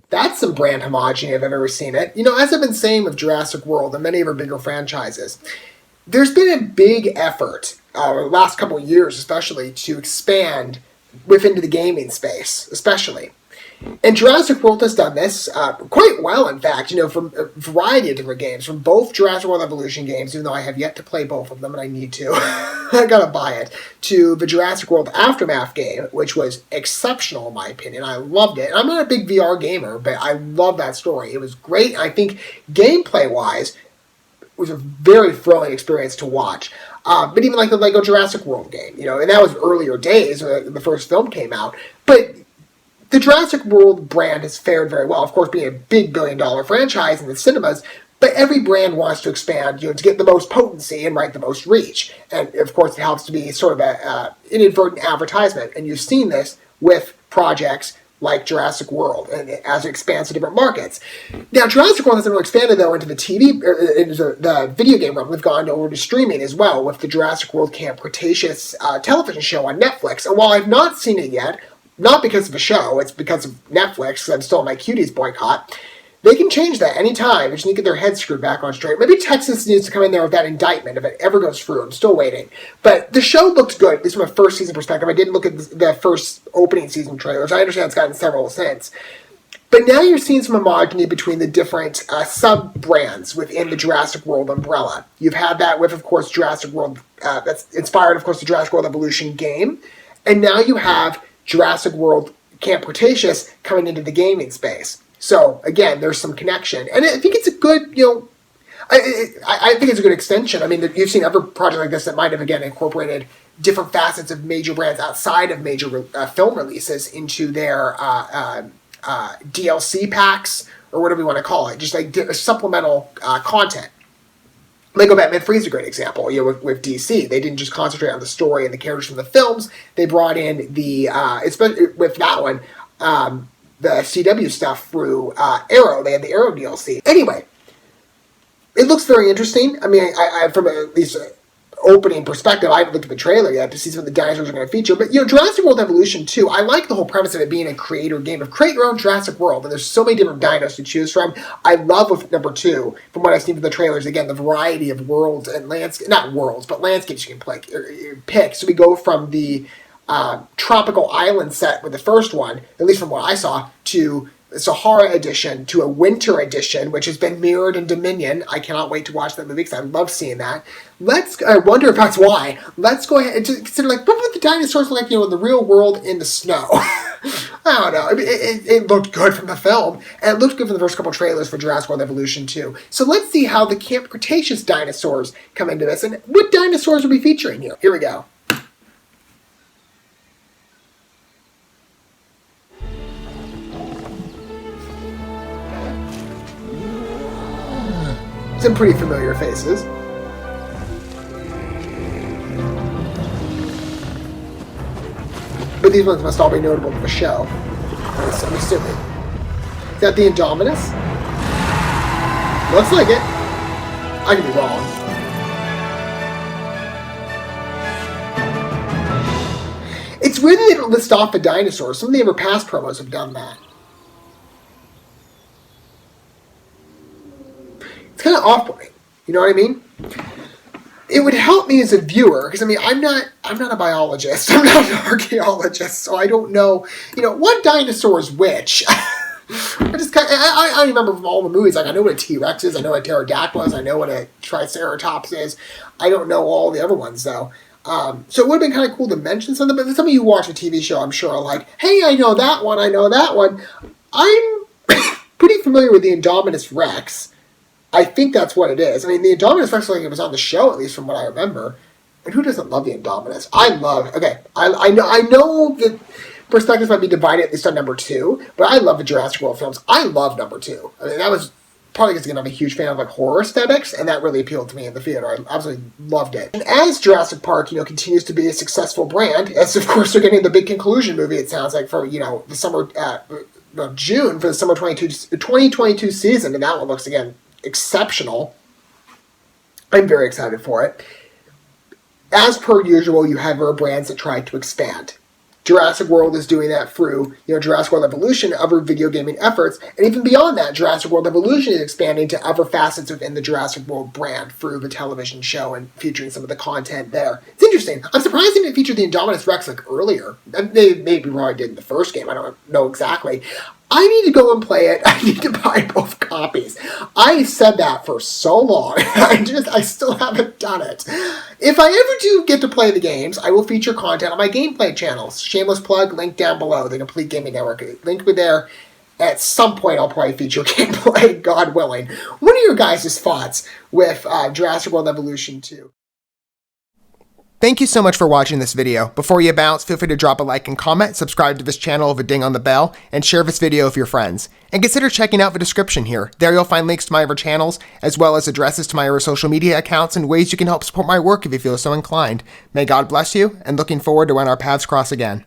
That's some brand homogeny if I've ever seen it. As I've been saying with Jurassic World and many of our bigger franchises, there's been a big effort, the last couple of years especially, to expand into the gaming space, especially. And Jurassic World has done this quite well, in fact, from a variety of different games, from both Jurassic World Evolution games, even though I have yet to play both of them and I need to, I gotta buy it, to the Jurassic World Aftermath game, which was exceptional in my opinion. I loved it. And I'm not a big VR gamer, but I love that story. It was great. I think gameplay-wise, it was a very thrilling experience to watch. But even like the Lego Jurassic World game, and that was earlier days when the first film came out. But the Jurassic World brand has fared very well, of course, being a big billion-dollar franchise in the cinemas, but every brand wants to expand, to get the most potency and the most reach. And, of course, it helps to be sort of an inadvertent advertisement. And you've seen this with projects like Jurassic World, and as it expands to different markets. Now, Jurassic World hasn't really expanded, though, into the into the video game realm. We've gone over to streaming as well with the Jurassic World Camp Cretaceous television show on Netflix. And while I've not seen it yet, not because of the show, it's because of Netflix, because I'm still on my Cuties boycott. They can change that anytime. They just need to get their heads screwed back on straight. Maybe Texas needs to come in there with that indictment if it ever goes through. I'm still waiting. But the show looked good, at least from a first season perspective. I didn't look at the first opening season trailers. I understand it's gotten several since. But now you're seeing some homogeny between the different sub-brands within the Jurassic World umbrella. You've had that with, of course, Jurassic World, that's inspired, of course, the Jurassic World Evolution game. And now you have Jurassic World Camp Cretaceous coming into the gaming space. So, again, there's some connection. And I think it's a good, I think it's a good extension. I mean, you've seen other projects like this that might have, again, incorporated different facets of major brands outside of major film releases into their DLC packs, or whatever you want to call it, just like supplemental content. Lego Batman 3 is a great example. With DC, they didn't just concentrate on the story and the characters from the films. They brought in with that one, the CW stuff through Arrow. They had the Arrow DLC. Anyway, it looks very interesting. I mean, I from at least opening perspective, I haven't looked at the trailer yet to see some of the dinosaurs are going to feature. But, Jurassic World Evolution 2, I like the whole premise of it being a creator game, of create your own Jurassic World, and there's so many different dinos to choose from. I love with number 2, from what I've seen from the trailers, again, the variety of worlds and landscapes, not worlds, but landscapes you can pick. So we go from the tropical island set with the first one, at least from what I saw, to Sahara edition, to a winter edition, which has been mirrored in Dominion. I cannot wait to watch that movie because I love seeing that. I wonder if that's why. Let's go ahead and consider, what would the dinosaurs look like, in the real world in the snow? I don't know. I mean, it looked good from the film, and it looked good from the first couple trailers for Jurassic World Evolution 2. So let's see how the Camp Cretaceous dinosaurs come into this, and what dinosaurs are we featuring here. Here we go. Some pretty familiar faces. But these ones must all be notable to the show, I'm assuming. Is that the Indominus? Looks like it. I could be wrong. It's weird that they don't list off the dinosaurs. Some of the other past promos have done that. It's kind of off-putting. You know what I mean? It would help me as a viewer, because I'm not a biologist, I'm not an archaeologist, so I don't know, what dinosaur is which. I remember from all the movies, I know what a T-Rex is, I know what a pterodactyl is, I know what a triceratops is. I don't know all the other ones, though. So it would have been kind of cool to mention something, but some of you watch a TV show, I'm sure, are like, hey, I know that one. I'm pretty familiar with the Indominus Rex. I think that's what it is. I mean, the Indominus Rex, it was on the show, at least from what I remember. And who doesn't love the Indominus? I know that perspectives might be divided at least on number 2, but I love the Jurassic World films. I love number 2. I mean, that was probably because, again, I'm a huge fan of horror aesthetics, and that really appealed to me in the theater. I absolutely loved it. And as Jurassic Park, continues to be a successful brand, as of course they're getting the big conclusion movie, it sounds like, for, the summer, June, for the summer 2022 season, and that one looks, again, exceptional. I'm very excited for it. As per usual, you have other brands that try to expand Jurassic World is doing that through, Jurassic World Evolution, other video gaming efforts, and even beyond that, Jurassic World Evolution is expanding to other facets within the Jurassic World brand through the television show and featuring some of the content there. It's interesting. I'm surprised they didn't feature the Indominus Rex earlier. They maybe probably did in the first game. I don't know exactly. I need to go and play it. I need to buy both copies. I said that for so long. I still haven't done it. If I ever do get to play the games, I will feature content on my gameplay channels. Shameless plug, link down below. The Complete Gaming Network. Link with there. At some point, I'll probably feature gameplay, God willing. What are your guys' thoughts with Jurassic World Evolution 2? Thank you so much for watching this video. Before you bounce, feel free to drop a like and comment, subscribe to this channel with a ding on the bell, and share this video with your friends. And consider checking out the description here. There you'll find links to my other channels, as well as addresses to my other social media accounts and ways you can help support my work if you feel so inclined. May God bless you, and looking forward to when our paths cross again.